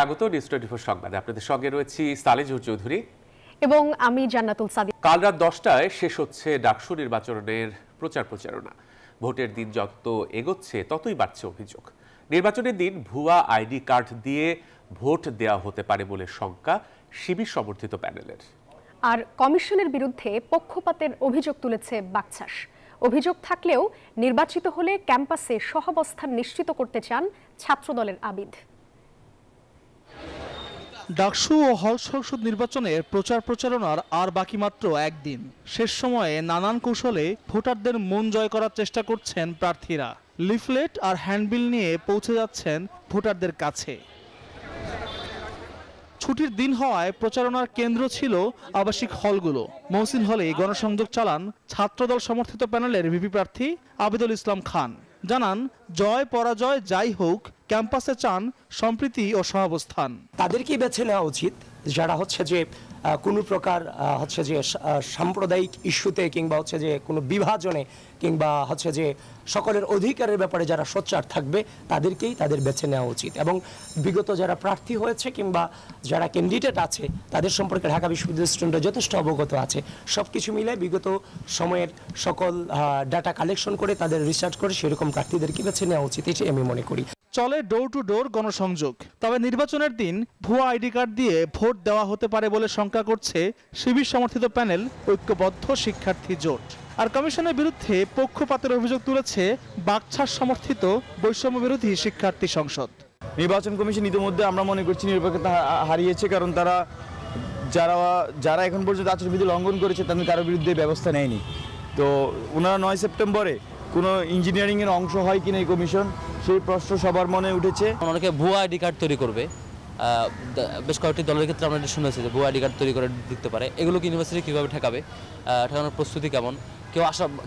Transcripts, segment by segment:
স্বাগত নিউজ 24 সংবাদে। আপনাদের সঙ্গে রয়েছি সালেজুর চৌধুরী এবং আমি জান্নাতুল সাদিক। কাল রাত 10টায় শেষ হচ্ছে ডাকসু নির্বাচনের প্রচারণা। ভোটের দিন যত এগোচ্ছে ততই বাড়ছে অভিযোগ। নির্বাচনের দিন ভুয়া আইডি কার্ড দিয়ে ভোট দেওয়া হতে পারে বলে শঙ্কা শিবির সমর্থিত প্যানেলের। আর কমিশনের বিরুদ্ধে পক্ষপাতের অভিযোগ তুলেছে বাকছাস। অভিযোগ থাকলেও নির্বাচিত হলে ক্যাম্পাসে সহাবস্থান নিশ্চিত করতে চান ছাত্রদলের আবিদ। ডাকসু ও হল সংসদ নির্বাচনের প্রচারণার আর বাকি মাত্র একদিন। শেষ সময়ে নানান কৌশলে ভোটারদের মন জয় করার চেষ্টা করছেন প্রার্থীরা। লিফলেট আর হ্যান্ডবিল নিয়ে পৌঁছে যাচ্ছেন ভোটারদের কাছে। ছুটির দিন হওয়ায় প্রচারণার কেন্দ্র ছিল আবাসিক হলগুলো। মহসিন হলে গণসংযোগ চালান ছাত্রদল সমর্থিত প্যানেলের ভিপি প্রার্থী আবিদুল ইসলাম খান। জানান, জয় পরাজয় যাই হোক, ক্যাম্পাসে চান সম্প্রীতি ও সহাবস্থান। তাদেরকেই বেছে নেওয়া উচিত যারা কোনো প্রকার সাম্প্রদায়িক ইস্যুতে কিংবা কোনো বিভাজনে কিংবা সকলের অধিকারের ব্যাপারে যারা সোচ্চার থাকবে তাদের বেছে নেওয়া উচিত। এবং বিগত যারা প্রার্থী হয়েছে কিংবা যারা ক্যান্ডিডেট আছে তাদের সম্পর্কে ঢাকা বিশ্ববিদ্যালয়ের স্টুডেন্টরা যথেষ্ট অবগত আছে। সবকিছু মিলে বিগত সময়ের সকল ডাটা কালেকশন করে তাদের রিসার্চ করে সেরকম প্রার্থীদেরকে বেছে নেওয়া উচিত, এটাই আমি মনে করি। চলে ডোর টু ডোর গণসংযোগ। তবে নির্বাচনের দিন ভুয়া আইডি কার্ড দিয়ে ভোট দেওয়া হতে পারে বলে শঙ্কা করছে শিবির সমর্থিত প্যানেল ঐক্যবদ্ধ শিক্ষার্থী জোট। আর কমিশনের বিরুদ্ধে পক্ষপাতের অভিযোগ তুলেছে বাকছাস সমর্থিত বৈষম্য বিরোধী শিক্ষার্থী সংসদ। নির্বাচন কমিশন ইতিমধ্যে আমরা মনে করছি নিরপেক্ষতা হারিয়েছে, কারণ যারা এখন পর্যন্ত আচরণবিধি লঙ্ঘন করেছে তাদের কারোর বিরুদ্ধে ব্যবস্থা নেয়নি। তো ওনারা 9 সেপ্টেম্বরে কোনো ইঞ্জিনিয়ারিংয়ের অংশ হয় কিনা এই কমিশন, সেই প্রশ্ন সবার মনে উঠেছে। অনেকে ভুয়া আইডি কার্ড তৈরি করবে, বেশ কয়েকটি দলের ক্ষেত্রে আমরা এটা শুনেছি যে ভুয়া আইডি কার্ড তৈরি করে দিতে পারে। এগুলোকে ইউনিভার্সিটি কীভাবে ঠেকাবে, ঠেকানোর প্রস্তুতি কেমন,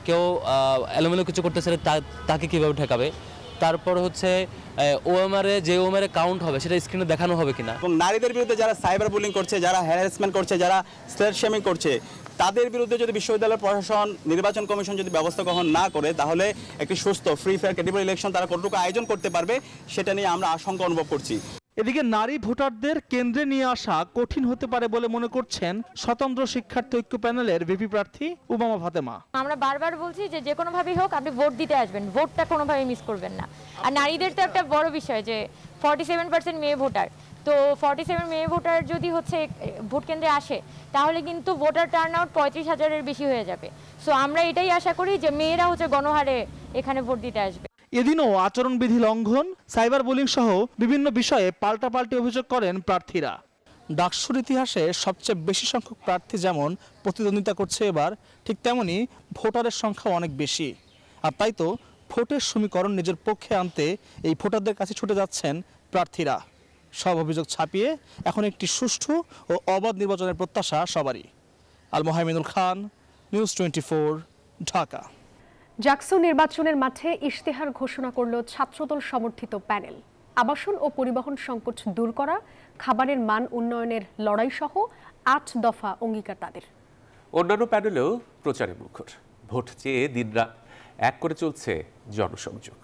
কেউ এলোমেলো কিছু করতে চাইলে তাকে কীভাবে ঠেকাবে। তারপর ওএমআরে যে ওএমআরে কাউন্ট হবে সেটা স্ক্রিনে দেখানো হবে কিনা। এবং নারীদের বিরুদ্ধে যারা সাইবার বুলিং করছে, যারা হ্যারাসমেন্ট করছে, যারা স্লেট শেমিং করছে, তাদের বিরুদ্ধে যদি বিশ্ববিদ্যালয় প্রশাসন, নির্বাচন কমিশন যদি ব্যবস্থা গ্রহণ না করে, তাহলে একটি সুস্থ ফ্রি ফেয়ার ক্রেডিবল ইলেকশন তারা কতটুকু আয়োজন করতে পারবে সেটা নিয়ে আমরা আশঙ্কা অনুভব করছি। এদিকে নারী ভোটারদের কেন্দ্রে নিয়ে আসা কঠিন হতে পারে বলে মনে করছেন স্বতন্ত্র শিক্ষার্থী ঐক্য প্যানেলের ভিপি প্রার্থী উমামা ফাতেমা। আমরা বারবার বলছি যে কোনোভাবেই হোক আপনি ভোট দিতে আসবেন, ভোটটা কোনোভাবেই মিস করবেন না। আর নারীদের তো একটা বড় বিষয় যে 47% মেয়ে ভোটার, তো 47 মেয়ে ভোটার যদি ভোট কেন্দ্রে আসে তাহলে কিন্তু ভোটার টার্ন আউট 35,000-এর বেশি হয়ে যাবে। সো আমরা এটাই আশা করি যে মেয়েরা গণহারে এখানে ভোট দিতে আসবে। এদিনও আচরণবিধি লঙ্ঘন, সাইবার বুলিং সহ বিভিন্ন বিষয়ে পাল্টাপাল্টি অভিযোগ করেন প্রার্থীরা। ডাকসুর ইতিহাসে সবচেয়ে বেশি সংখ্যক প্রার্থী যেমন প্রতিদ্বন্দ্বিতা করছে এবার, ঠিক তেমনি ভোটারের সংখ্যা অনেক বেশি। আর তাই তো ভোটের সমীকরণ নিজের পক্ষে আনতে এই ভোটারদের কাছে ছুটে যাচ্ছেন প্রার্থীরা। সব অভিযোগ ছাপিয়ে এখন একটি সুষ্ঠু ও অবাধ নির্বাচনের প্রত্যাশা সবারই। আল মোহাইমিনুল খান, নিউজ 24, ঢাকা। ডাকসু নির্বাচনের মাঠে ইশতেহার ঘোষণা করল ছাত্রদল সমর্থিত প্যানেল। আবাসন ও পরিবহন সংকট দূর করা, খাবারের মান উন্নয়নের লড়াই সহ 8 দফা অঙ্গীকার তাদের। অন্যান্য প্যানেলেও প্রচারে মুখর। ভোট চেয়ে দিনরাত এক করে চলছে জনসংযোগ।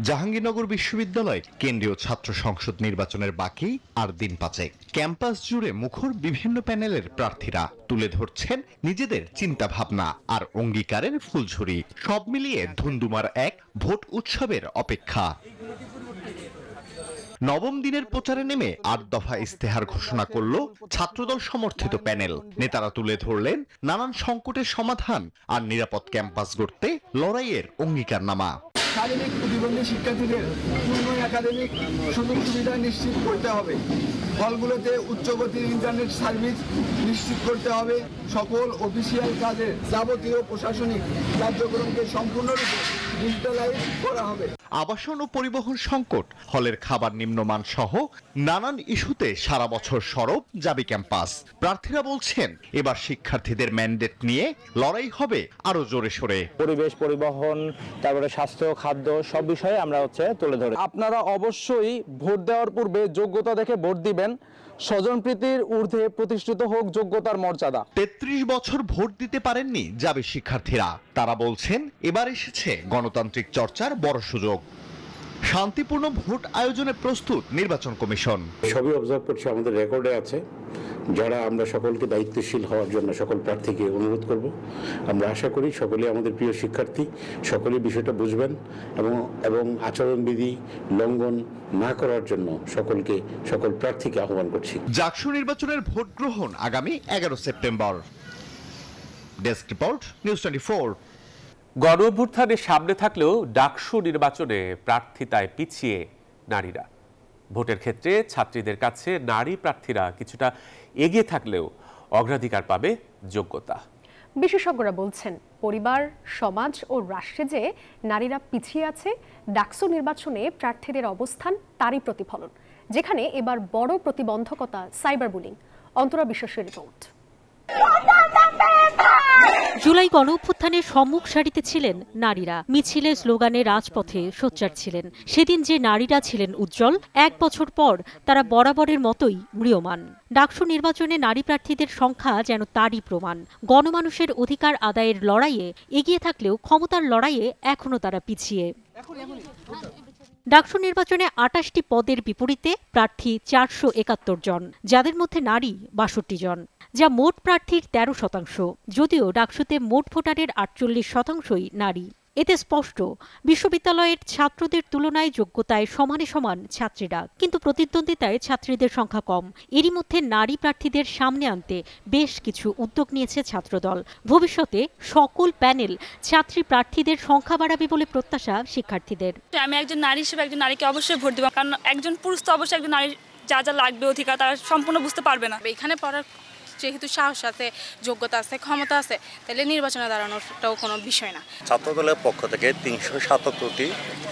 জাহাঙ্গীরনগর বিশ্ববিদ্যালয় কেন্দ্রীয় ছাত্র সংসদ নির্বাচনের বাকি আর দিন 5। ক্যাম্পাস জুড়ে মুখর বিভিন্ন প্যানেলের প্রার্থীরা তুলে ধরছেন নিজেদের চিন্তা ভাবনা আর অঙ্গীকারের ফুলঝুরি। সব মিলিয়ে ধুন্দুমার এক ভোট উৎসবের অপেক্ষা। নবম দিনের প্রচারে নেমে 8 দফা ইশতেহার ঘোষণা করল ছাত্রদল সমর্থিত প্যানেল। নেতারা তুলে ধরলেন নানান সংকটের সমাধান আর নিরাপদ ক্যাম্পাস গড়তে লড়াইয়ের অঙ্গীকারনামা। শারীরিক প্রতিবন্ধী শিক্ষার্থীদের পূর্ণ একাডেমিক সুযোগ সুবিধা নিশ্চিত করতে হবে। হলগুলোতে উচ্চগতির ইন্টারনেট সার্ভিস নিশ্চিত করতে হবে। সকল অফিসিয়াল কাজের যাবতীয় প্রশাসনিক কার্যক্রমকে সম্পূর্ণরূপে ডিজিটালাইজ করা হবে। আবাসন ও পরিবহন সংকট, হলের খাবার নিম্নমান সহ নানান ইস্যুতে সারা বছর সরব যাবে ক্যাম্পাস। প্রার্থীরা বলছেন এবার শিক্ষার্থীদের ম্যান্ডেট নিয়ে লড়াই হবে আরো জোরে সোরে। পরিবেশ, পরিবহন, তারপরে স্বাস্থ্য, খাদ্য সব বিষয়ে আমরা তুলে ধরি। আপনারা অবশ্যই ভোট দেওয়ার পূর্বে যোগ্যতা দেখে ভোট দিবেন। স্বজনপ্রীতির ঊর্ধ্বে প্রতিষ্ঠিত হোক যোগ্যতার মর্যাদা। 33 বছর ভোট দিতে পারেননি যাবে শিক্ষার্থীরা। তারা বলছেন এবার এসেছে গণতান্ত্রিক চর্চার বড় সুযোগ। শান্তিপূর্ণ ভোট আয়োজনে প্রস্তুত নির্বাচন কমিশন। সবই অবজার্ভ করছি, আমাদের রেকর্ডে আছে। যারা আমরা সকলকে দায়িত্বশীল হওয়ার জন্য সকল প্রার্থীকে অনুরোধ করব। আমরা আশা করি সকলেই আমাদের প্রিয় শিক্ষার্থী, সকলেই বিষয়টা বুঝবেন এবং আচরণবিধি লঙ্ঘন না করার জন্য সকল প্রার্থীকে আহ্বান করছি। জাকসু নির্বাচনের ভোট গ্রহণ আগামী 11 সেপ্টেম্বর। Desk report, news 24। গণ অভ্যুত্থানের সামনে থাকলেও ডাকসু নির্বাচনে প্রার্থিতায় পিছিয়ে নারীরা। ভোটের ক্ষেত্রে ছাত্রীদের কাছে নারী প্রার্থীরা কিছুটা এগিয়ে থাকলেও অগ্রাধিকার পাবে যোগ্যতা। বিশেষজ্ঞরা বলছেন, পরিবার, সমাজ ও রাষ্ট্রে যে নারীরা পিছিয়ে আছে, ডাকসু নির্বাচনে প্রার্থীদের অবস্থান তারই প্রতিফলন, যেখানে এবার বড় প্রতিবন্ধকতা সাইবার বুলিং। অন্তরা বিশ্বাসের রিপোর্ট। জুলাই গণঅভ্যুত্থানের সম্মুখ সারিতে ছিলেন নারীরা। মিছিলে, স্লোগানে, রাজপথে সোচ্চার ছিলেন। সেদিন যে নারীরা ছিলেন উজ্জ্বল, 1 বছর পর তারা বরাবরের মতোই ম্রিয়মাণ। ডাকসু নির্বাচনে নারী প্রার্থীদের সংখ্যা যেন তারই প্রমাণ। গণমানুষের অধিকার আদায়ের লড়াইয়ে এগিয়ে থাকলেও ক্ষমতার লড়াইয়ে এখনো তারা পিছিয়ে। ডাকসু নির্বাচনে 28টি পদের বিপরীতে প্রার্থী 471 জন, যাদের মধ্যে নারী 62 জন, যা মোট প্রার্থীর 13%। যদিও ডাকসুতে মোট ভোটারের 48%ই নারী। এতে স্পষ্ট, বিশ্ববিদ্যালয়ের ছাত্রদের তুলনায় যোগ্যতায় সমানে সমান ছাত্রীরা, কিন্তু প্রতিদ্বন্দ্বিতায় ছাত্রীদের সংখ্যা কম। এরই মধ্যে নারী প্রার্থীদের সামনে আনতে বেশ কিছু উদ্যোগ নিয়েছে ছাত্রদল। ভবিষ্যতে সকল প্যানেল ছাত্রী প্রার্থীদের সংখ্যা বাড়াবে বলে প্রত্যাশা শিক্ষার্থীদের। আমি একজন নারী হিসেবে একজন নারীকে অবশ্যই ভোট দেব, কারণ একজন পুরুষ তো অবশ্যই একজন নারীর যা যা লাগবে অধিকার তারা সম্পূর্ণ বুঝতে পারবে না। এখানে পড়ার যেহেতু সাহস আছে, যোগ্যতা আছে, ক্ষমতা আছে, তাহলে নির্বাচনে দাঁড়ানোটাও কোনো বিষয় না। ছাত্রদলের পক্ষ থেকে 377টি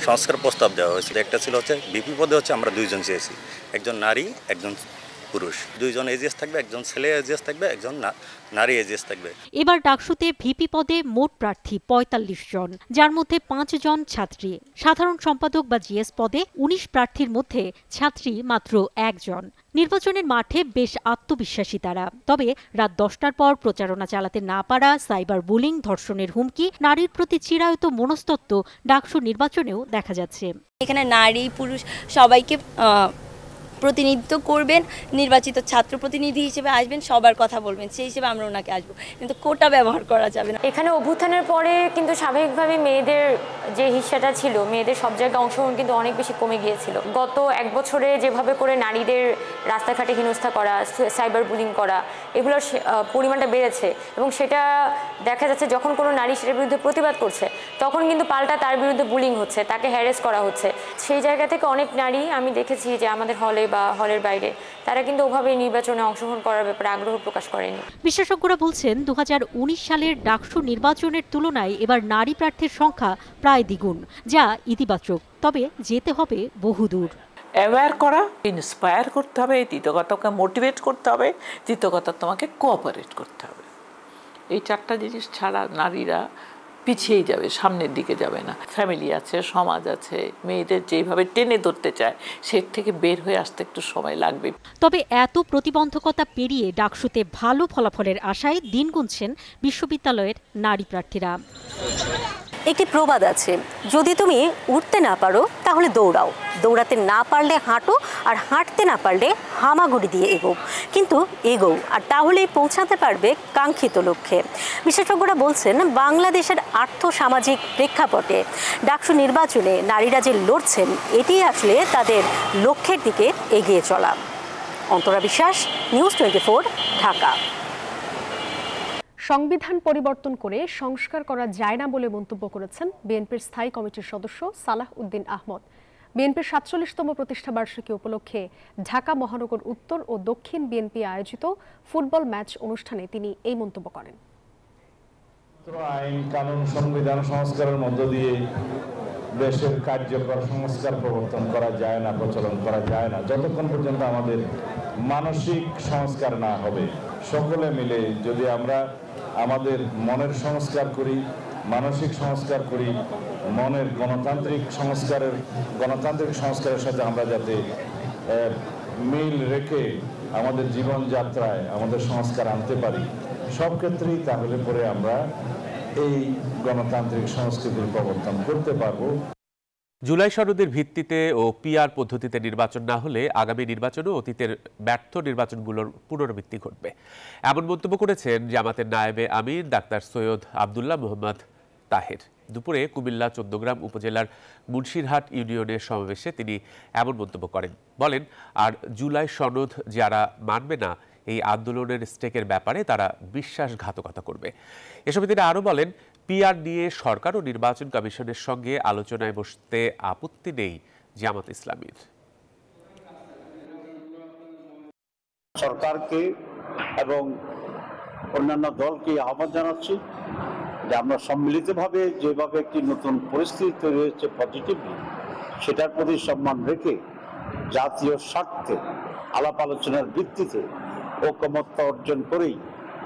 সংস্কার প্রস্তাব দেওয়া হয়েছে। একটা ছিল ভিপি পদে আমরা 2 জন চেয়েছি, একজন নারী, একজন পুরুষ। 2 জন এজিএস থাকবে, একজন ছেলে এজিএস থাকবে, একজন নারী এজিএস থাকবে। এবার ডাকসুতে ভিপি পদে মোট প্রার্থী 45 জন, যার মধ্যে 5 জন ছাত্রী। সাধারণ সম্পাদক বা জিএস পদে 19 প্রার্থীর মধ্যে ছাত্রী মাত্র 1 জন। নির্বাচনের মাঠে বেশ আত্মবিশ্বাসী তারা। তবে রাত 10টার পর প্রচারণা চালাতে না পারা, সাইবার বুলিং, ধর্ষণের হুমকি, নারীর প্রতি চিরায়ত মনস্তত্ত্ব ডাকসু নির্বাচনেও দেখা যাচ্ছে। এখানে নারী, পুরুষ সবাইকে প্রতিনিধিত্ব করবেন, নির্বাচিত ছাত্র প্রতিনিধি হিসেবে আসবেন, সবার কথা বলবেন, সেই হিসেবে আমরা ওনাকে আসবো, কিন্তু কোটা ব্যবহার করা যাবে না। এখানে অভ্যুত্থানের পরে কিন্তু স্বাভাবিকভাবে মেয়েদের যে হিস্সাটা ছিল, মেয়েদের সব জায়গায় অংশগ্রহণ কিন্তু অনেক বেশি কমে গিয়েছিল। গত 1 বছরে যেভাবে করে নারীদের রাস্তাঘাটে হেনস্থা করা, সাইবার বুলিং করা, এগুলোর পরিমাণটা বেড়েছে এবং সেটা দেখা যাচ্ছে যখন কোনো নারী সেটার বিরুদ্ধে প্রতিবাদ করছে, তখন কিন্তু পাল্টা তার বিরুদ্ধে বুলিং হচ্ছে, তাকে হ্যারেস করা হচ্ছে। সেই জায়গা থেকে অনেক নারী আমি দেখেছি যে আমাদের হলে বা হলের বাইরে তারা কিন্তু ওভাবে নির্বাচনে অংশগ্রহণ করার ব্যাপারে আগ্রহ প্রকাশ করেনি। বিশেষজ্ঞরা বলছেন, 2019 সালের ডাকসু নির্বাচনের তুলনায় এবার নারী প্রার্থীর সংখ্যা প্রায় দ্বিগুণ, যা ইতিবাচক। তবে যেতে হবে বহুদূর। অ্যাওয়্যার করা, ইন্সপায়ার করতে হবে, তৃতীয়গতকে মোটিভেট করতে হবে, তৃতীয়গত তোমাকে কোঅপারেট করতে হবে। এই 4টা জিনিস ছাড়া নারীরা পিছিয়েই যাবে, সামনের দিকে যাবে না। ফ্যামিলি আছে, সমাজ আছে, মেয়েদের যেভাবে টেনে ধরতে চায় সে থেকে বের হয়ে আসতে একটু সময় লাগবে। তবে এত প্রতিবন্ধকতা পেরিয়ে ডাকসুতে ভালো ফলাফলের আশায় দিন গুনছেন বিশ্ববিদ্যালয়ের নারী প্রার্থীরা। একটি প্রবাদ আছে, যদি তুমি উঠতে না পারো তাহলে দৌড়াও, দৌড়াতে না পারলে হাঁটো, আর হাঁটতে না পারলে হামাগুড়ি দিয়ে এগো, কিন্তু এগো, আর তাহলেই পৌঁছাতে পারবে কাঙ্ক্ষিত লক্ষ্যে। বিশেষজ্ঞরা বলছেন, বাংলাদেশের আর্থসামাজিক প্রেক্ষাপটে ডাকসু নির্বাচনে নারীরা যে লড়ছেন, এটি আসলে তাদের লক্ষ্যের দিকে এগিয়ে চলা। অন্তরা বিশ্বাস, নিউজ 24, ঢাকা। সংবিধান পরিবর্তন করে সংস্কার করা যায় না বলে মন্তব্য করেছেন বিএনপির স্থায়ী কমিটির সদস্য সালাহ উদ্দিন আহমদ। বিএনপির 47তম প্রতিষ্ঠাবার্ষিকী উপলক্ষে ঢাকা মহানগর উত্তর ও দক্ষিণ বিএনপি আয়োজিত ফুটবল ম্যাচ অনুষ্ঠানে তিনি এই মন্তব্য করেন। আইন কানুন সংবিধান সংস্কারের মধ্য দিয়ে দেশের কার্যকর সংস্কার প্রবর্তন করা যায় না, প্রচলন করা যায় না, যতক্ষণ পর্যন্ত আমাদের মানসিক সংস্কার না হবে। সকলে মিলে যদি আমরা আমাদের মনের সংস্কার করি, মানসিক সংস্কার করি, মনের গণতান্ত্রিক সংস্কারের সাথে আমরা যাতে মিল রেখে আমাদের জীবনযাত্রায় আমাদের সংস্কার আনতে পারি সব ক্ষেত্রেই, তাহলে পরে আমরা এই গণতান্ত্রিক সংস্কৃতির প্রবর্তন করতে পারবো। জুলাই সনদের ভিত্তিতে ও পিআর পদ্ধতিতে নির্বাচন না হলে আগামী নির্বাচনে অতীতের ব্যর্থ নির্বাচনগুলোর পুনরাবৃত্তি ঘটবে, এমন মন্তব্য করেছেন জামাতের নায়েবে আমির ডাক্তার সৈয়দ আব্দুল্লাহ মোহাম্মদ তাহের। দুপুরে কুমিল্লা ১৪গ্রাম উপজেলার মুন্সিরহাট ইউনিয়নের সমাবেশে তিনি এমন মন্তব্য করেন। বলেন, আর জুলাই সনদ যারা মানবে না এই আন্দোলনের স্টেকের ব্যাপারে তারা বিশ্বাসঘাতকতা করবে। এসবে তিনি আরও বলেন, পিআর নিয়ে সরকার ও নির্বাচন কমিশনের সঙ্গে আলোচনায় বসতে আপত্তি নেই জামাত ইসলামীর। সরকারকে এবং অন্যান্য দলকে আহ্বান জানাচ্ছি যে আমরা সম্মিলিতভাবে যেভাবে একটি নতুন পরিস্থিতি তৈরি হয়েছে পজিটিভলি, সেটার প্রতি সম্মান রেখে জাতীয় স্বার্থে আলাপ আলোচনার ভিত্তিতে ঐকমত্য অর্জন করেই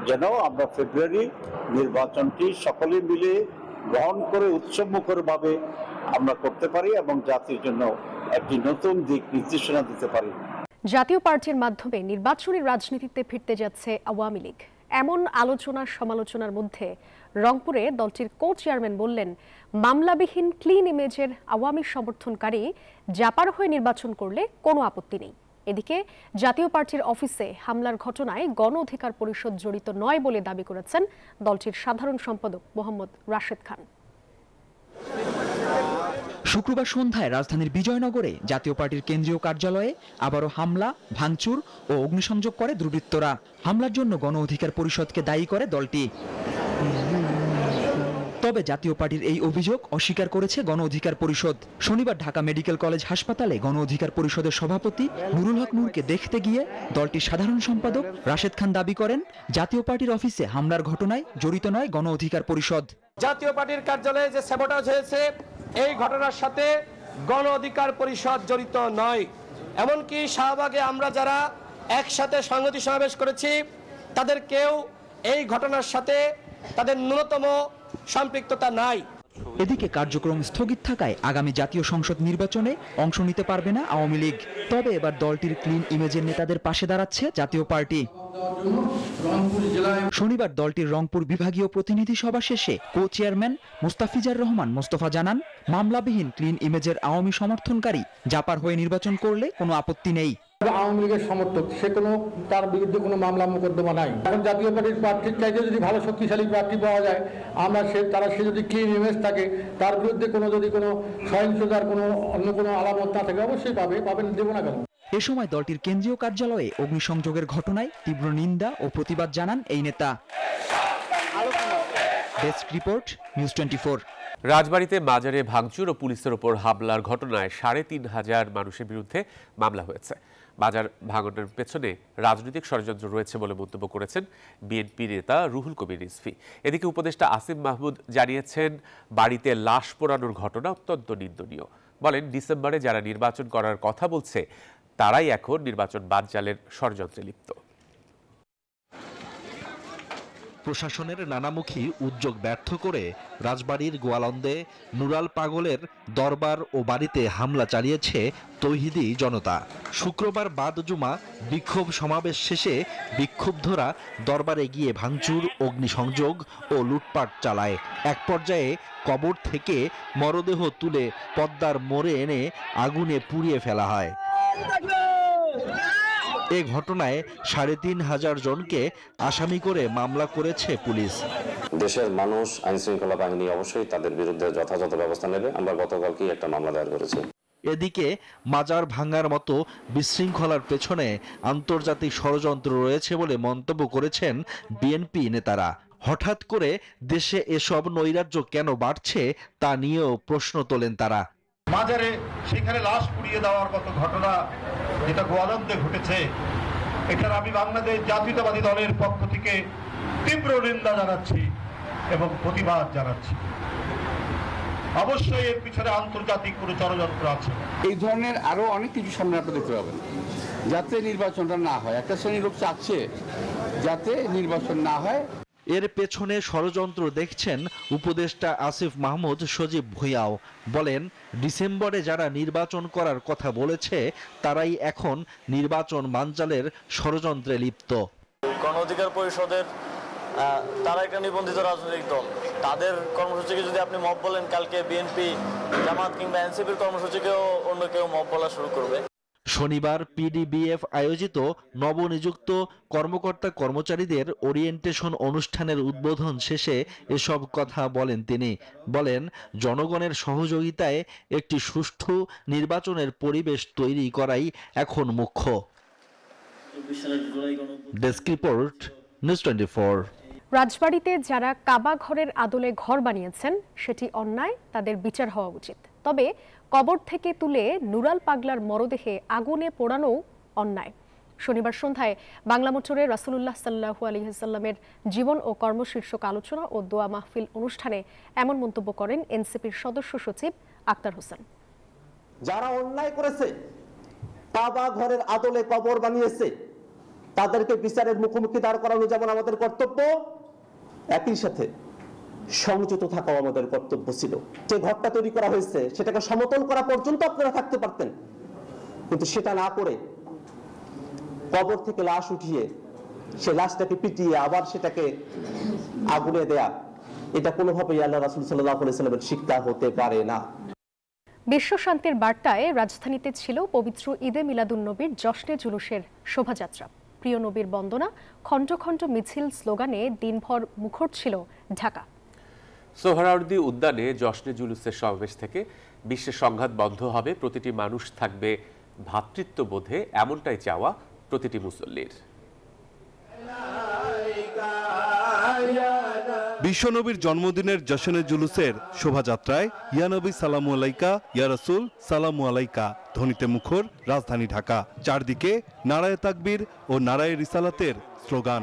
যেন আমরা ফেব্রুয়ারি নির্বাচনটি সকলে মিলে গ্রহণ করে উৎসবমুখরভাবে আমরা করতে পারি এবং জাতির জন্য একটি নতুন দিক নির্দেশনা দিতে পারি। জাতীয় পার্টির মাধ্যমে নির্বাচনী রাজনীতিতে ফিরতে যাচ্ছে আওয়ামী লীগ, এমন আলোচনা সমালোচনার মধ্যে রংপুরে দলটির কো চেয়ারম্যান বললেন, মামলাবিহীন ক্লিন ইমেজের আওয়ামী সমর্থনকারী জাপার হয়ে নির্বাচন করলে কোনো আপত্তি নেই। এদিকে জাতীয় পার্টির অফিসে হামলার ঘটনায় গণ অধিকার পরিষদ জড়িত নয় বলে দাবি করেছেন দলটির সাধারণ সম্পাদক মোহাম্মদ রাশেদ খান। শুক্রবার সন্ধ্যায় রাজধানীর বিজয়নগরে জাতীয় পার্টির কেন্দ্রীয় কার্যালয়ে আবারও হামলা, ভাঙচুর ও অগ্নিসংযোগ করে দুর্বৃত্তরা। হামলার জন্য গণ অধিকার পরিষদকে দায়ী করে দলটি। তবে জাতীয় পার্টির এই অভিযোগ অস্বীকার করেছে গণ অধিকার পরিষদ। শনিবার ঢাকা মেডিকেল কলেজ হাসপাতালে গণ অধিকার পরিষদের সভাপতি নুরুল হক নূরকে দেখতে গিয়ে দলটির সাধারণ সম্পাদক রাশেদ খান দাবি করেন, জাতীয় পার্টির অফিসে হামলার ঘটনায় জড়িত নয় গণ অধিকার পরিষদ। জাতীয় পার্টির কার্যালয়ে যে স্যাবোটাজ হয়েছে এই ঘটনার সাথে গণ অধিকার পরিষদ জড়িত নয়। এমনকি শাহবাগে আমরা যারা একসাথে সংহতি সমাবেশ করেছি তাদের কেউ এই ঘটনার সাথে তাদের ন্যূনতম সম্পৃক্ততা নাই। এদিকে কার্যক্রম স্থগিত থাকায় আগামী জাতীয় সংসদ নির্বাচনে অংশ নিতে পারবে না আওয়ামী লীগ। তবে এবার দলটির ক্লিন ইমেজের নেতাদের পাশে দাঁড়াচ্ছে জাতীয় পার্টি। শনিবার দলটির রংপুর বিভাগীয় প্রতিনিধি সভা শেষে কো চেয়ারম্যান মুস্তাফিজার রহমান মোস্তফা জানান, মামলাবিহীন ক্লিন ইমেজের আওয়ামী সমর্থনকারী জাপার হয়ে নির্বাচন করলে কোনো আপত্তি নেই। আওয়ামী লীগের সমর্থক, সে কোনো তার বিরুদ্ধে কোনো মামলা মোকদ্দমা নাই। এখন জাতীয় পার্টির প্রার্থীর চাইতে যদি ভালো শক্তিশালী প্রার্থী পাওয়া যায়, আমরা সে যদি ক্লিন ইমেজ থাকে, তার বিরুদ্ধে যদি কোনো সহিংসতার কোনো অন্য কোনো আলামত না থাকে অবশ্যই পাবেন, দেব না কেন। এ সময় দলটির কেন্দ্রীয় কার্যালয়ে অগ্নিসংযোগের ঘটনায় তীব্র নিন্দা ও প্রতিবাদ জানান এই নেতা। Desk report, news 24। রাজবাড়ীতে মাজারে ভাঙচুর ও পুলিশের ওপর হামলার ঘটনায় ৩৫০০ মানুষের বিরুদ্ধে মামলা হয়েছে। বাজার ভাঙনের পেছনে রাজনৈতিক ষড়যন্ত্র রয়েছে বলে মন্তব্য করেছেন বিএনপি নেতা রুহুল কবির রিজভী। এদিকে উপদেষ্টা আসিফ মাহমুদ জানিয়েছেন, বাড়িতে লাশ পোড়ানোর ঘটনা অত্যন্ত নিন্দনীয়। বলেন, ডিসেম্বরে যারা নির্বাচন করার কথা বলছে তারাই এখন নির্বাচন বানচালের ষড়যন্ত্রে লিপ্ত। প্রশাসনের নানামুখী উদ্যোগ ব্যর্থ করে রাজবাড়ীর গোয়ালন্দে নুরাল পাগলের দরবার ও বাড়িতে হামলা চালিয়েছে তৌহিদি জনতা। শুক্রবার বাদ জুমা বিক্ষোভ সমাবেশ শেষে বিক্ষুব্ধরা দরবারে গিয়ে ভাঙচুর, অগ্নিসংযোগ ও লুটপাট চালায়। এক পর্যায়ে কবর থেকে মরদেহ তুলে পদ্মার মোড়ে এনে আগুনে পুড়িয়ে ফেলা হয়। এ ঘটনায় ৩৫০০ জনকে আসামি করে মামলা করেছে পুলিশ। দেশের মানুষ, আইন শৃঙ্খলা বাহিনী অবশ্যই তাদের বিরুদ্ধে যথাযথ ব্যবস্থা নেবে। আমরা গতকালকেই একটা মামলা দায়ের করেছি। এদিকে মাজার ভাঙার মতো বিশৃঙ্খলার পেছনে আন্তর্জাতিক ষড়যন্ত্র রয়েছে বলে মন্তব্য করেছেন বিএনপি নেতারা। হঠাৎ করে দেশে এসব নৈরাজ্য কেন বাড়ছে তা নিয়েও প্রশ্ন তোলেন তারা। মাজারে সেখানে লাশ পুড়িয়ে দেওয়ার মতো ঘটনা যেটা গোয়ালন্দে ঘটেছে, এটার আমি বাংলাদেশ জাতীয়তাবাদী দলের পক্ষ থেকে তীব্র নিন্দা জানাচ্ছি এবং প্রতিবাদ জানাচ্ছি। অবশ্যই এর পিছনে আন্তর্জাতিক কোনো ষড়যন্ত্র আছে। এই ধরনের আরো অনেক কিছু সামনে আপনি দেখতে পাবেন, যাতে নির্বাচনটা না হয়। একটা শ্রেণীর লোক চাচ্ছে যাতে নির্বাচন না হয়। এর পেছনে ষড়যন্ত্র দেখছেন উপদেষ্টা আসিফ মাহমুদ সজীব ভুঁইয়াও। বলেন, ডিসেম্বরে যারা নির্বাচন করার কথা বলেছে তারাই এখন নির্বাচন বানচালের ষড়যন্ত্রে লিপ্ত। গণ অধিকার পরিষদের তারা একটা নিবন্ধিত রাজনৈতিক দল, তাদের কর্মসূচিকে যদি আপনি মব বলেন, কালকে বিএনপি, জামাত কিংবা এনসিপির কর্মসূচিকেও অন্য কেউ মব বলা শুরু করবে। শনিবার পিডিবিএফ আয়োজিত নবনিযুক্ত কর্মকর্তা কর্মচারীদের ওরিয়েন্টেশন অনুষ্ঠানের উদ্বোধন শেষে এসব কথা বলেন তিনি। বলেন, জনগণের সহযোগিতায় একটি সুষ্ঠু নির্বাচনের পরিবেশ তৈরি করাই এখন মুখ্য। Desk report, news 24। রাজবাড়ীতে যারা কাবা ঘরের আদলে ঘর বানিয়েছেন সেটি অন্যায়, তাদের বিচার হওয়া উচিত। তবে কবর থেকে তুলে নুরাল পাগলার মরদেহে আগুনে পোড়ানো অন্যায়। শনিবার সন্ধ্যায় বাংলা মোটরে রাসূলুল্লাহ সাল্লাল্লাহু আলাইহি ওয়াসাল্লামের জীবন ও কর্ম শীর্ষক আলোচনা ও দোয়া মাহফিল অনুষ্ঠানে এমন মন্তব্য করেন এনসিপির সদস্য সচিব আক্তার হোসেন। যারা অন্যায় করেছে, কাবা ঘরের আদলে কবর বানিয়েছে, তাদেরকে বিচারের মুখোমুখি দাঁড় করানো যেমন আমাদের কর্তব্য, একই সাথে সংযত থাকাও আমাদের কর্তব্য ছিল। যে ঘরটা তৈরি করা হয়েছে সেটাকে সমতল করা পর্যন্ত আপনারা থাকতে পারতেন, কিন্তু সেটা না করে কবর থেকে লাশ উঠিয়ে সে লাশটাকে পিটিয়ে আবার সেটাকে আগুনে দেয়া, এটা কোনোভাবেই আল্লাহ রাসূল সাল্লাল্লাহু আলাইহি ওয়াসাল্লামের শিক্ষা হতে পারে না। বিশ্ব শান্তির বার্তায় রাজধানীতে ছিল পবিত্র ঈদে মিলাদুন্নবীর জশ্নে জুলুসের শোভাযাত্রা। প্রিয় নবীর বন্দনা, খণ্ড খণ্ড মিছিল, স্লোগানে দিনভর মুখর ছিল ঢাকা। সোহরাওয়ার্দী উদ্যানে জশ্নে জুলুসের সমাবেশ থেকে বিশ্বের সংঘাত বন্ধ হবে, প্রতিটি মানুষ থাকবে ভ্রাতৃত্ববোধে, এমনটাই চাওয়া প্রতিটি মুসল্লির। বিশ্বনবীর জন্মদিনের জশনে জুলুসের শোভাযাত্রায় ইয়া নবী সালামু আলাইকা, ইয়া রাসূল সালামু আলাইকা ধ্বনিতে মুখর রাজধানী ঢাকা। চারদিকে নারায়ে তাকবীর ও নারায়ে রিসালাতের স্লোগান।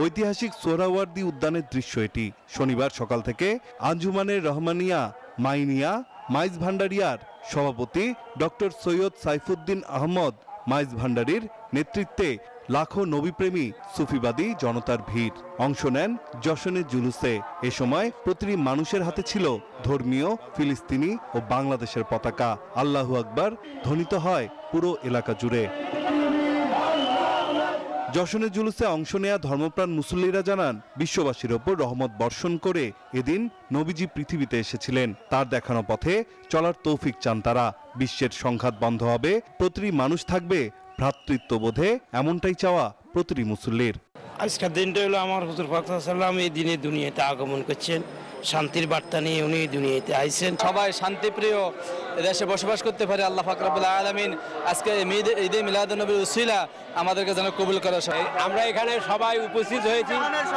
ঐতিহাসিক সোহরাওয়ার্দী উদ্যানের দৃশ্য এটি। শনিবার সকাল থেকে আঞ্জুমানের রহমানিয়া মাইনিয়া মাইজ ভান্ডারিয়ার সভাপতি ডক্টর সৈয়দ সাইফুদ্দিন আহমদ মাইজ ভান্ডারির নেতৃত্বে লাখো নবীপ্রেমী সুফিবাদী জনতার ভিড় অংশ নেন জশনে জুলুসে। এ সময় প্রতিটি মানুষের হাতে ছিল ধর্মীয়, ফিলিস্তিনি ও বাংলাদেশের পতাকা। আল্লাহু আকবার ধ্বনিত হয় পুরো এলাকা জুড়ে। জশনে জুলুসে অংশ নেয়া ধর্মপ্রাণ মুসল্লিরা জানান, বিশ্ববাসীর ওপর রহমত বর্ষণ করে এদিন নবীজি পৃথিবীতে এসেছিলেন। তার দেখানো পথে চলার তৌফিক চান তারা। বিশ্বের সংঘাত বন্ধ হবে, প্রতিটি মানুষ থাকবে ভ্রাতৃত্ববোধে, এমনটাই চাওয়া প্রতিটি মুসল্লির। আজকের দিনটা হলো আমার হুজুর পাক সাল্লাল্লাহু আলাইহি ওয়াসাল্লাম এই দিনে দুনিয়াতে আগমন করছেন, শান্তির বার্তা নিয়ে উনি দুনিয়াতে আইছেন। সবাই শান্তিপ্রিয় দেশে বসবাস করতে পারে। আল্লাহ পাক রব্বুল আলামিন আজকে ঈদে মিলাদুন্নবীর উসিলা আমাদেরকে যেন কবুল করে। আমরা এখানে সবাই উপস্থিত হয়েছি,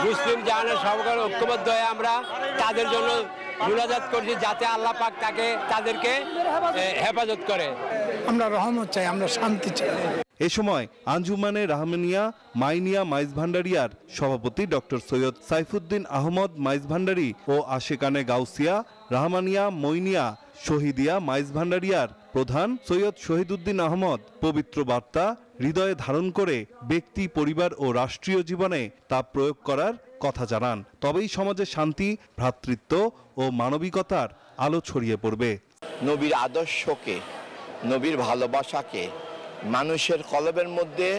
মুসলিম জাহানের সবার ঐক্যবদ্ধ হয়ে আমরা তাদের জন্য মুনাজাত করছি, যাতে আল্লাহ পাক তাদেরকে হেফাজত করে। আমরা রহমত চাই, আমরা শান্তি চাই। এ সময় আঞ্জুমানে রাহমানিয়া মাইনিয়া মাইজ ভান্ডারিয়ার সভাপতি ডক্টর সৈয়দ সাইফুদ্দিন আহমদ মাইজ ভান্ডারি ও আশেকানে গাউসিয়া রাহমানিয়া মইনিয়া শহীদিয়া মাইজ ভান্ডারিয়ার প্রধান সৈয়দ শহীদুদ্দিন আহমদ পবিত্র বার্তা হৃদয়ে ধারণ করে ব্যক্তি, পরিবার ও রাষ্ট্রীয় জীবনে তা প্রয়োগ করার কথা জানান। তবেই সমাজে শান্তি, ভ্রাতৃত্ব ও মানবিকতার আলো ছড়িয়ে পড়বে। নবীর আদর্শকে, নবীর ভালোবাসাকে মানুষের কলবের মধ্যে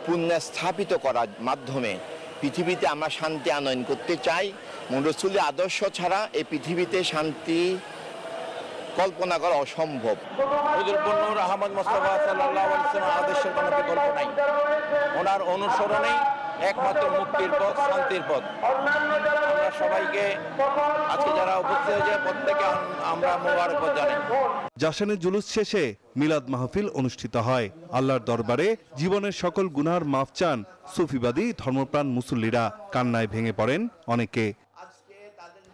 পুনঃস্থাপিত করার মাধ্যমে পৃথিবীতে আমরা শান্তি আনয়ন করতে চাই। রাসূলের আদর্শ ছাড়া এই পৃথিবীতে শান্তি কল্পনা করা অসম্ভব। হুজুর নূর আহমদ মুস্তাফা সাল্লাল্লাহু আলাইহি ওয়াসাল্লামের আদর্শের কোনো বিকল্প নাই। ওনার অনুসরণেই একমাত্র মুক্তির পথ, শান্তির পথ। আমরা সবাইকে আজকে যারা উপস্থিত হয়েছে প্রত্যেকে আমরা মোবারকবাদ জানাই। জশনে জুলুস শেষে মিলাদ মাহফিল অনুষ্ঠিত হয়। আল্লাহর দরবারে জীবনের সকল গুনার মাফ চান সুফিবাদী ধর্মপ্রাণ মুসল্লিরা। কান্নায় ভেঙে পড়েন অনেকে।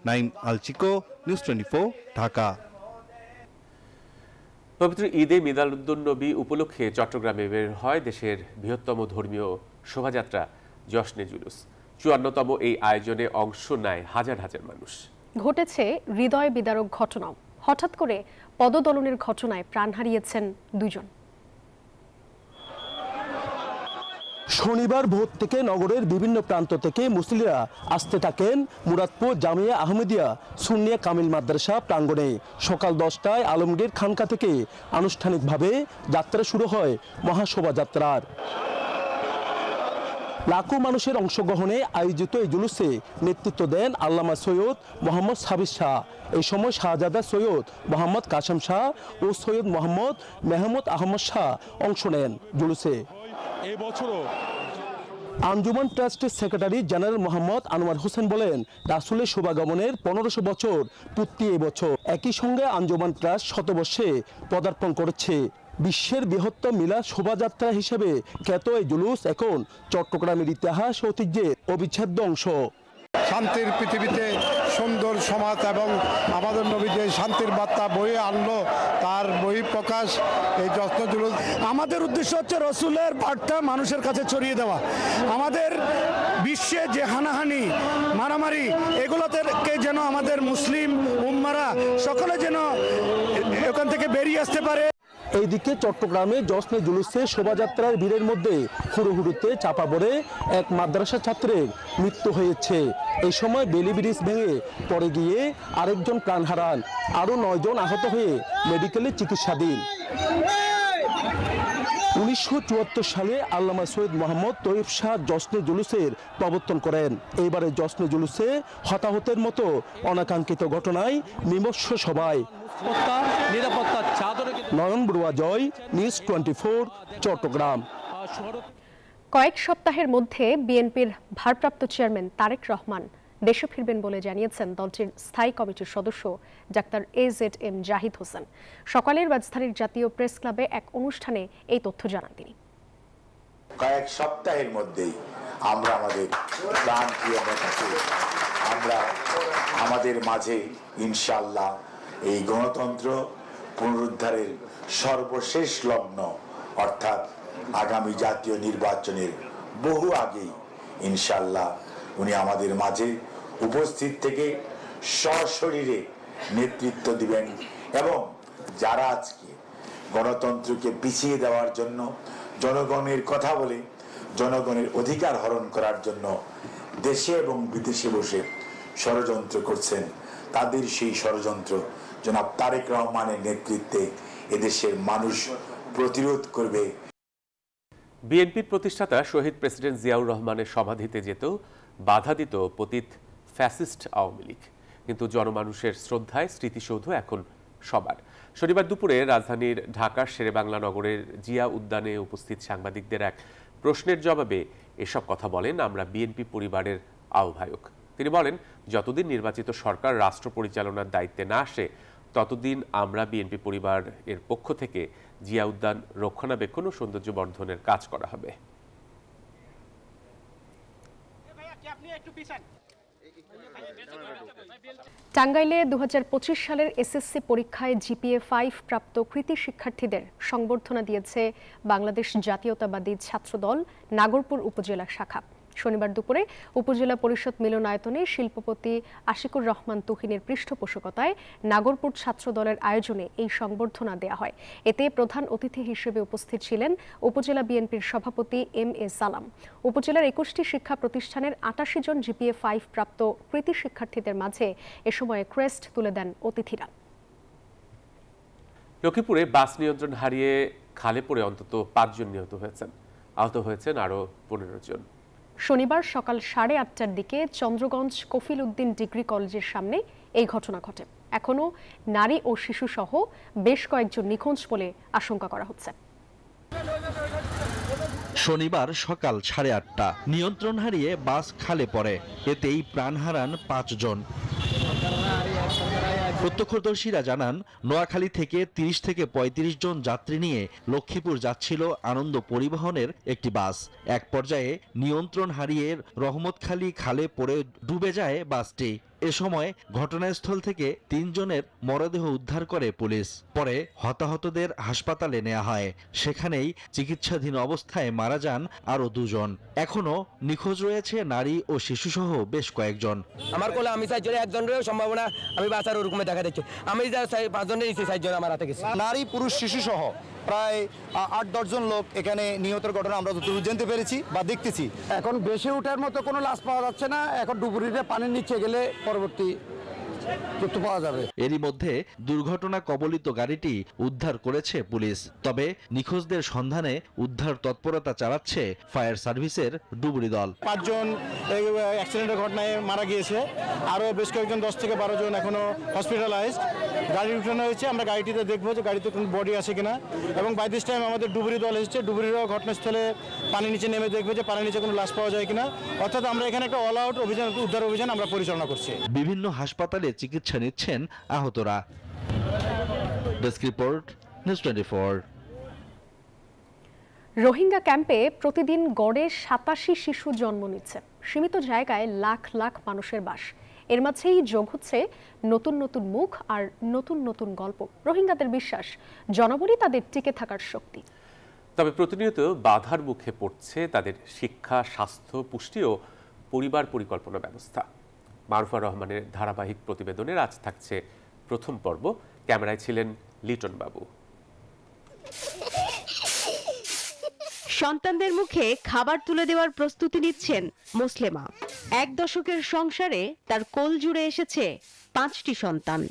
নাইম আলচিকো, নিউজ 24, ঢাকা। পবিত্র ঈদে মিলাদুন্নবী উপলক্ষে চট্টগ্রামে বের হয় দেশের বৃহত্তম ধর্মীয় শোভাযাত্রা জশ্নে জুলুস। 54তম এই আয়োজনে অংশ নেয় হাজার হাজার মানুষ। ঘটেছে হৃদয় বিদারক ঘটনাও। হঠাৎ করে পদদলনের ঘটনায় প্রাণ হারিয়েছেন দুজন। শনিবার ভোর থেকে নগরের বিভিন্ন প্রান্ত থেকে মুসল্লিরা আসতে থাকেন মুরাদপুর জামিয়া আহমেদিয়া সুন্নিয়া কামিল মাদ্রাসা প্রাঙ্গণে। সকাল 10টায় আলমগীর খানকা থেকে আনুষ্ঠানিকভাবে যাত্রা শুরু হয় মহাশোভাযাত্রার। লাখো মানুষের অংশগ্রহণে আয়োজিত এই জুলুসে নেতৃত্ব দেন আল্লামা সৈয়দ মোহাম্মদ সাবির শাহ। এই সময় শাহজাদা সৈয়দ মোহাম্মদ কাসেম শাহ ও সৈয়দ মোহাম্মদ মেহমুদ আহমদ শাহ অংশ নেন জুলুসে। এই বছরও আঞ্জুমান ট্রাস্টের সেক্রেটারি জেনারেল মোহাম্মদ আনোয়ার হোসেন বলেন, রাসূলের শুভাগমনের 1500 বছর পূর্তি এবছর। একই সঙ্গে আঞ্জুমান ট্রাস্ট শতবর্ষে পদার্পণ করেছে। বিশ্বের বৃহত্তম মিলাদ শোভাযাত্রা হিসেবে খ্যাত এই জুলুস এখন চট্টগ্রামের ইতিহাস ও ঐতিহ্যের অবিচ্ছেদ্য অংশ। শান্তির পৃথিবীতে সুন্দর সমাজ এবং আমাদের নবী যে শান্তির বার্তা বয়ে আনলো তার বহিঃপ্রকাশ এই জশ্ন জুলুস। আমাদের উদ্দেশ্য হচ্ছে রসুলের বার্তা মানুষের কাছে ছড়িয়ে দেওয়া। আমাদের বিশ্বে যে হানাহানি মারামারি এগুলো থেকে যেন আমাদের মুসলিম উম্মারা সকলে যেন ওখান থেকে বেরিয়ে আসতে পারে। এইদিকে চট্টগ্রামে জশ্নে জুলুসে শোভাযাত্রার ভিড়ের মধ্যে হুড়োহুড়িতে চাপা পড়ে এক মাদ্রাসা ছাত্রের মৃত্যু হয়েছে। এই সময় বেলি ব্রিজ ভেঙে পড়ে গিয়ে আরেকজন প্রাণ হারান, আরও 9 জন আহত হয়ে মেডিকেলে চিকিৎসাধীন। 1974 সালে আল্লামা সৈয়দ মোহাম্মদ তৈয়ব শাহ জশ্নে জুলুসের প্রবর্তন করেন। এইবারে জশ্নে জুলুসে হতাহতের মতো অনাকাঙ্ক্ষিত ঘটনায় বিমর্ষ সবাই। নয়ন বড়ুয়া জয়, নিউজ 24, চট্টগ্রাম। কয়েক সপ্তাহের মধ্যে বিএনপির ভারপ্রাপ্ত চেয়ারম্যান তারেক রহমান দেশে ফিরবেন বলে জানিয়েছেন দলটির স্থায়ী কমিটির সদস্য ডাক্তার AZM জাহিদ হোসেন। সকালের রাজধানীর জাতীয় প্রেস ক্লাবে এক অনুষ্ঠানে এই তথ্য জানান তিনি। কয়েক সপ্তাহের মধ্যেই আমরা আমাদের প্রাণপ্রিয় নেতাকে আমরা আমাদের মাঝে ইনশাআল্লাহ এই গণতন্ত্র পুনরুদ্ধারের সর্বশেষ লগ্ন অর্থাৎ আগামী জাতীয় নির্বাচনের বহু আগেই ইনশাআল্লাহ উনি আমাদের মাঝে উপস্থিত থেকে সশরীরে নেতৃত্ব দিবেন এবং যারা আজকে গণতন্ত্রকে পিছিয়ে দেওয়ার জন্য জনগণের কথা বলে জনগণের অধিকার হরণ করার জন্য দেশে এবং বিদেশে বসে ষড়যন্ত্র করছেন, তাদের সেই ষড়যন্ত্র জনাব তারেক রহমানের নেতৃত্বে এদেশের মানুষ প্রতিরোধ করবে। বিএনপির প্রতিষ্ঠাতা শহীদ প্রেসিডেন্ট জিয়াউর রহমানের সমাধিতে যেতেও বাধা দিত পতিত ফ্যাসিস্ট আওয়ামী লীগ, কিন্তু জনমানুষের শ্রদ্ধায় স্মৃতিসৌধ এখন সবার। শনিবার দুপুরে রাজধানীর ঢাকার শেরেবাংলা নগরের জিয়া উদ্যানে উপস্থিত সাংবাদিকদের এক প্রশ্নের জবাবে এসব কথা বলেন আমরা বিএনপি পরিবারের আহ্বায়ক। তিনি বলেন, যতদিন নির্বাচিত সরকার রাষ্ট্র পরিচালনার দায়িত্বে না আসে ততদিন আমরা বিএনপি পরিবার এর পক্ষ থেকে জিয়া উদ্যান রক্ষণাবেক্ষণ ও সৌন্দর্য বর্ধনের কাজ করা হবে। টাঙ্গাইলে 2025 সালের এসএসসি পরীক্ষায় জিপিএ 5 প্রাপ্ত কৃতি শিক্ষার্থীদের সংবর্ধনা দিয়েছে বাংলাদেশ জাতীয়তাবাদী ছাত্রদল নাগরপুর উপজেলা শাখা। শনিবার দুপুরে উপজেলা পরিষদ মিলনায়তনে শিল্পপতি আশিকুর রহমান তুহিনের পৃষ্ঠপোষকতায় নাগরপুর ছাত্রদলের আয়োজনে এই সংবর্ধনা দেয়া হয়। এতে প্রধান অতিথি হিসেবে উপস্থিত ছিলেন উপজেলা বিএনপির সভাপতি MA সালাম। উপজেলার 21টি শিক্ষা প্রতিষ্ঠানের 88 জন জিপিএ 5 প্রাপ্ত কৃতি শিক্ষার্থীদের মাঝে এ সময় ক্রেস্ট তুলে দেন অতিথিরা। লক্ষ্মীপুরে বাস নিয়ন্ত্রণ হারিয়ে খালে পড়ে অন্তত 5 জন নিহত হয়েছেন, আহত হয়েছেন আরও 15 জন। শনিবার সকাল 8:30টার দিকে চন্দ্রগঞ্জ কফিল উদ্দিন ডিগ্রি কলেজের সামনে এই ঘটনা ঘটে। এখনও নারী ও শিশু সহ বেশ কয়েকজন নিখোঁজ বলে আশঙ্কা করা হচ্ছে। শনিবার সকাল 8:30 নিয়ন্ত্রণ হারিয়ে বাস খালে পড়ে, এতেই প্রাণ হারান 5 জন। প্রত্যক্ষদর্শীরা জানান, নোয়াখালী থেকে 30 থেকে 35 জন যাত্রী নিয়ে লক্ষ্মীপুর যাচ্ছিল আনন্দ পরিবহনের একটি বাস। এক পর্যায়ে নিয়ন্ত্রণ হারিয়ে রহমতখালী খালে পড়ে ডুবে যায় বাসটি। এ সময় ঘটনাস্থল থেকে 3 জনের মরদেহ উদ্ধার করে পুলিশ। পরে হতাহতদের হাসপাতালে নেওয়া হয়, সেখানেই চিকিৎসাধীন অবস্থায় মারা যান আরও 2 জন। এখনো নিখোঁজ রয়েছে নারী ও শিশুসহ বেশ কয়েকজন। আমার কোলে আমি 4 জনের একজনেরও সম্ভাবনা আমি বাঁচার ওরকমে দেখা যাচ্ছে। আমি যা 5 জনের নিচে 4 জন আমার হাতে গেছে। নারী পুরুষ শিশু সহ প্রায় 8-10 জন লোক এখানে নিহতের ঘটনা আমরা যতটুকু জানতে পেরেছি বা দেখতেছি। এখন বেশি ওঠার মতো কোনো লাশ পাওয়া যাচ্ছে না। এখন ডুবুরিতে পানির নিচে গেলে পরবর্তী তথ্য পাওয়া যাবে। এরই মধ্যে দুর্ঘটনা কবলিত গাড়িটি উদ্ধার করেছে পুলিশ। তবে নিখোঁজদের সন্ধানে উদ্ধার তৎপরতা চালাচ্ছে ফায়ার সার্ভিসের ডুবুরি দল। 5 জন অ্যাক্সিডেন্টের ঘটনায় মারা গিয়েছে, আরও বেশ কয়েকজন 10 থেকে 12 জন এখনো হসপিটালাইজড। গাড়ি উঠানো হয়েছে, আমরা গাড়িটিতে দেখবো যে গাড়িতে কোনো বডি আছে কিনা, এবং বাই দিস টাইম আমাদের ডুবুরি দল এসেছে। ডুবুরিরাও ঘটনাস্থলে পানি নিচে নেমে দেখবে যে পানির নিচে কোনো লাশ পাওয়া যায় কিনা। অর্থাৎ আমরা এখানে একটা অল আউট অভিযান, উদ্ধার অভিযান আমরা পরিচালনা করছি। বিভিন্ন হাসপাতালে চিকিৎসা নিচ্ছেন আহতরা। Desk report, news 24। রোহিঙ্গা ক্যাম্পে প্রতিদিন গড়ে 87 শিশু জন্ম নিচ্ছে। সীমিত জায়গায় লাখ লাখ মানুষের বাস। এর মাঝেই যোগ হচ্ছে নতুন নতুন মুখ আর নতুন নতুন গল্প। রোহিঙ্গাদের বিশ্বাস, জনবলই তাদের টিকে থাকার শক্তি। তবে প্রতিনিয়ত বাধার মুখে পড়ছে তাদের শিক্ষা, স্বাস্থ্য, পুষ্টি ও পরিবার পরিকল্পনা ব্যবস্থা। মারুফা রহমানের ধারাবাহিক প্রতিবেদনের আজ থাকছে প্রথম পর্ব। ক্যামেরায় ছিলেন লিটন বাবু। সন্তানদের মুখে খাবার তুলে দেওয়ার প্রস্তুতি নিচ্ছেন মুসলেমা। 1 দশকের সংসারে তার কোল জুড়ে এসেছে 5টি সন্তান।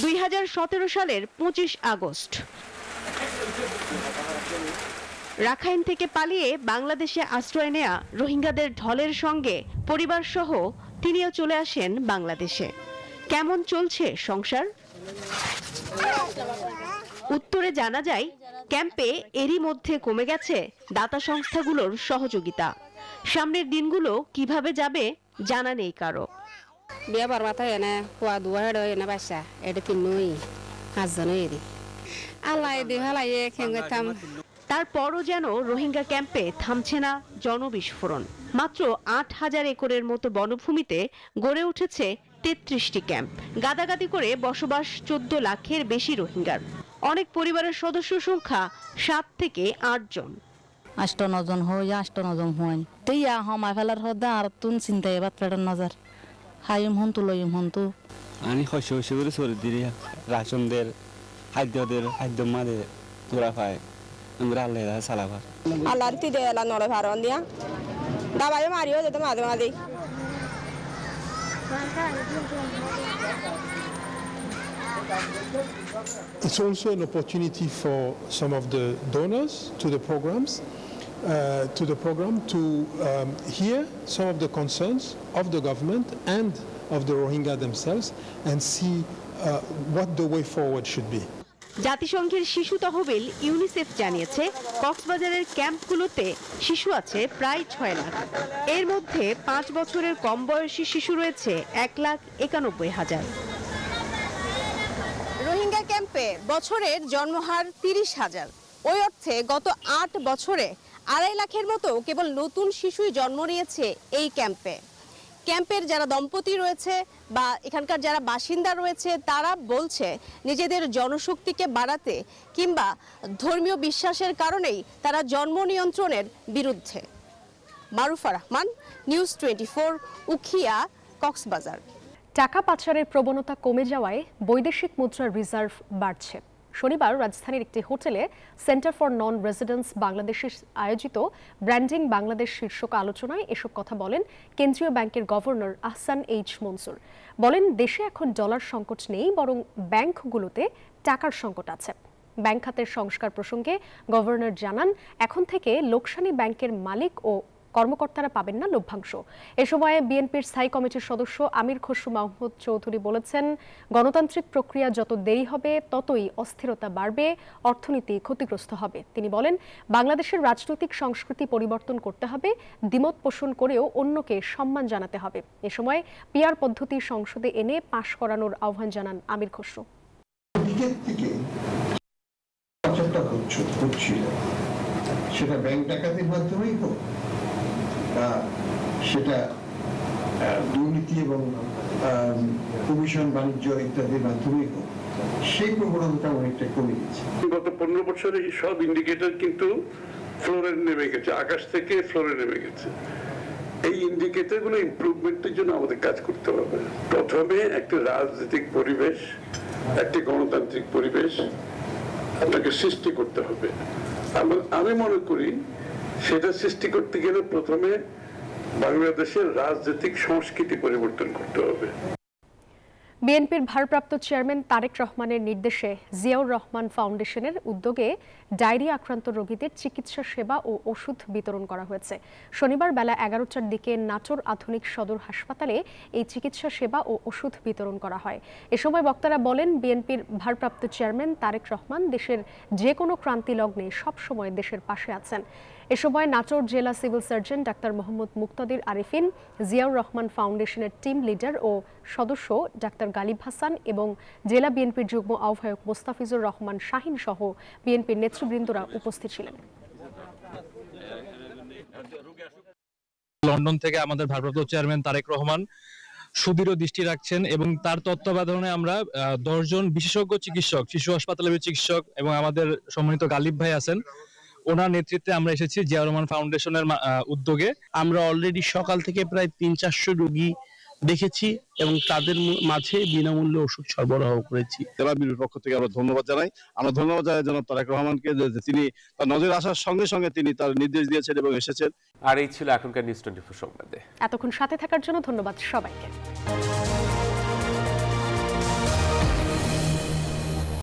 2017 সালের 25 আগস্ট রাখাইন থেকে পালিয়ে বাংলাদেশে আশ্রয় নেয়া রোহিঙ্গাদের ঢলের সঙ্গে পরিবার সহ তিনিও চলে আসেন বাংলাদেশে। কেমন চলছে সংসার? উত্তরে জানা যায়, ক্যাম্পে এরই মধ্যে কমে গেছে দাতা সংস্থাগুলোর সহযোগিতা। সামনের দিনগুলো কিভাবে যাবে জানা নেই কারো। বিয়া বারবাতা এনে কুয়া দুয়ার এনে বাসা এটা তিনুই হাজনে এরি আল্লাহ দি হালায়ে খেঙ্গতাম। তারপরও যেন রোহিঙ্গা ক্যাম্পে থামছে না জনবিস্ফোরণ। মাত্র 8000 একরের মতো বনভূমিতে গড়ে উঠেছে 33টি ক্যাম্প। গাদাগাদি করে বসবাস 14 লাখের বেশি রোহিঙ্গার। অনেক পরিবারের সদস্য সংখ্যা 7 থেকে 8 জন। 8-9 জন হই 8-9 জন হই তেয়া হামা ফেলার হদা আর তুন চিন্তায় বাতরার নজর হাইম হন্তু লইম হন্তু আনি খসে খসে করে সরে দিরি রাশনদের খাদ্য মাদে তোরা পায় আমরা আল্লাহ সালাবা আল্লাহর তিদে আল্লাহ নড়ে ভারন দিয়া দাবাই মারিও যেতে মাঝে মাঝে। It's also an opportunity for some of the donors to the program to hear some of the concerns of the government and of the Rohingya themselves and see what the way forward should be. জাতিসংঘের শিশু তহবিল UNICEF জানিয়েছে, কক্সবাজারের ক্যাম্পগুলোতে শিশু আছে প্রায় 6 লাখ। এর মধ্যে 5 বছরের কম বয়সী শিশু রয়েছে 1,91,000। রোহিঙ্গা ক্যাম্পে বছরের জন্মহার 30,000। ওই অর্থে গত 8 বছরে 2.5 লাখের মতো কেবল নতুন শিশুই জন্ম নিয়েছে এই ক্যাম্পে। ক্যাম্পের যারা দম্পতি রয়েছে বা এখানকার যারা বাসিন্দা রয়েছে তারা বলছে নিজেদের জনশক্তিকে বাড়াতে কিংবা ধর্মীয় বিশ্বাসের কারণেই তারা জন্ম নিয়ন্ত্রণের বিরুদ্ধে। মারুফা রহমান, নিউজ 24, উখিয়া, কক্সবাজার। টাকা পাচারের প্রবণতা কমে যাওয়ায় বৈদেশিক মুদ্রার রিজার্ভ বাড়ছে। শনিবার রাজধানীর একটি হোটেলে সেন্টার ফর নন রেসিডেন্স বাংলাদেশের আয়োজিত ব্র্যান্ডিং বাংলাদেশ শীর্ষক আলোচনায় এসব কথা বলেন কেন্দ্রীয় ব্যাংকের গভর্নর আহসান এইচ মনসুর। বলেন, দেশে এখন ডলার সংকট নেই, বরং ব্যাংকগুলোতে টাকার সংকট আছে। ব্যাংক খাতের সংস্কার প্রসঙ্গে গভর্নর জানান, এখন থেকে লোকসানি ব্যাংকের মালিক ও কর্মকর্তারা পাবেন না লভ্যাংশ। এ সময় বিএনপির স্থায়ী কমিটির সদস্য আমির খসরু মাহমুদ চৌধুরী বলেছেন, গণতান্ত্রিক প্রক্রিয়া যত দেরি হবে ততই অস্থিরতা বাড়বে, অর্থনীতি ক্ষতিগ্রস্ত হবে। তিনি বলেন, বাংলাদেশের রাজনৈতিক সংস্কৃতি পরিবর্তন করতে হবে, দ্বিমত পোষণ করেও অন্যকে সম্মান জানাতে হবে। এ সময় পিআর পদ্ধতি সংসদে এনে পাশ করানোর আহ্বান জানান আমির খসরু। সেটা ব্যাংক ডাকাতির মাধ্যমেই হোক, সেটা দুর্নীতি এবং কমিশন বাণিজ্য ইত্যাদির মাধ্যমেই হোক, সেই প্রবণতাটা অনেকটা কমে গেছে। গত 15 বছরে সব ইন্ডিকেটর কিন্তু ফ্লোরে নেমে গেছে, আকাশ থেকে ফ্লোরে নেমে গেছে। এই ইন্ডিকেটরগুলো ইমপ্রুভমেন্টের জন্য আমাদের কাজ করতে হবে। প্রথমে একটা রাজনৈতিক পরিবেশ, একটি গণতান্ত্রিক পরিবেশ আপনাকে সৃষ্টি করতে হবে। আমি মনে করি সেটা সৃষ্টি করতে গেলে প্রথমে বাংলাদেশের রাজনৈতিক সংস্কৃতি পরিবর্তন করতে হবে। বিএনপির ভারপ্রাপ্ত চেয়ারম্যান তারেক রহমানের নির্দেশে জিয়াউর রহমান ফাউন্ডেশনের উদ্যোগে ডায়রিয়া আক্রান্ত রোগীদের চিকিৎসা সেবা ও ওষুধ বিতরণ করা হয়েছে। শনিবার বেলা 11টার দিকে নাটোর আধুনিক সদর হাসপাতালে এই চিকিৎসা সেবা ও ওষুধ বিতরণ করা হয়। এ সময় বক্তারা বলেন, বিএনপির ভারপ্রাপ্ত চেয়ারম্যান তারেক রহমান দেশের যে কোনো ক্রান্তি লগ্নে সবসময় দেশের পাশে আছেন। এ সময় নাটোর জেলা সিভিল সার্জন ডাক্তার মোহাম্মদ মুক্তাদির আরিফিন, জিয়াউর রহমান ফাউন্ডেশনের টিম লিডার ও সদস্য ডাক্তার গালিব হাসান এবং জেলা বিএনপির যুগ্ম আহ্বায়ক মোস্তাফিজুর রহমান শাহিন সহ বিএনপির নেতৃবৃন্দরা উপস্থিত ছিলেন। লন্ডন থেকে আমাদের ভারপ্রাপ্ত চেয়ারম্যান তারেক রহমান সুদৃঢ় দৃষ্টি রাখছেন এবং তার তত্ত্বাবধানে আমরা 10 জন বিশেষজ্ঞ চিকিৎসক, শিশু হাসপাতালের চিকিৎসক এবং আমাদের সম্মানিত গালিব ভাই আছেন, ওনার নেতৃত্বে আমরা এসেছি জিয়াউর রহমান ফাউন্ডেশনের উদ্যোগে। আমরা অলরেডি সকাল থেকে প্রায় 300-400 রোগী দেখেছি এবং তাদের মাঝে বিনামূল্যে ওষুধ সরবরাহ করেছি। জেলা বিএনপির পক্ষ থেকে আমরা ধন্যবাদ জানাই। আমরা ধন্যবাদ জানাই জনাব তারেক রহমানকে যে তিনি তার নজরে আসার সঙ্গে সঙ্গে তিনি তার নির্দেশ দিয়েছেন এবং এসেছেন। আর এই ছিল এখনকার নিউজ 24 সংবাদে। এতক্ষণ সাথে থাকার জন্য ধন্যবাদ সবাইকে।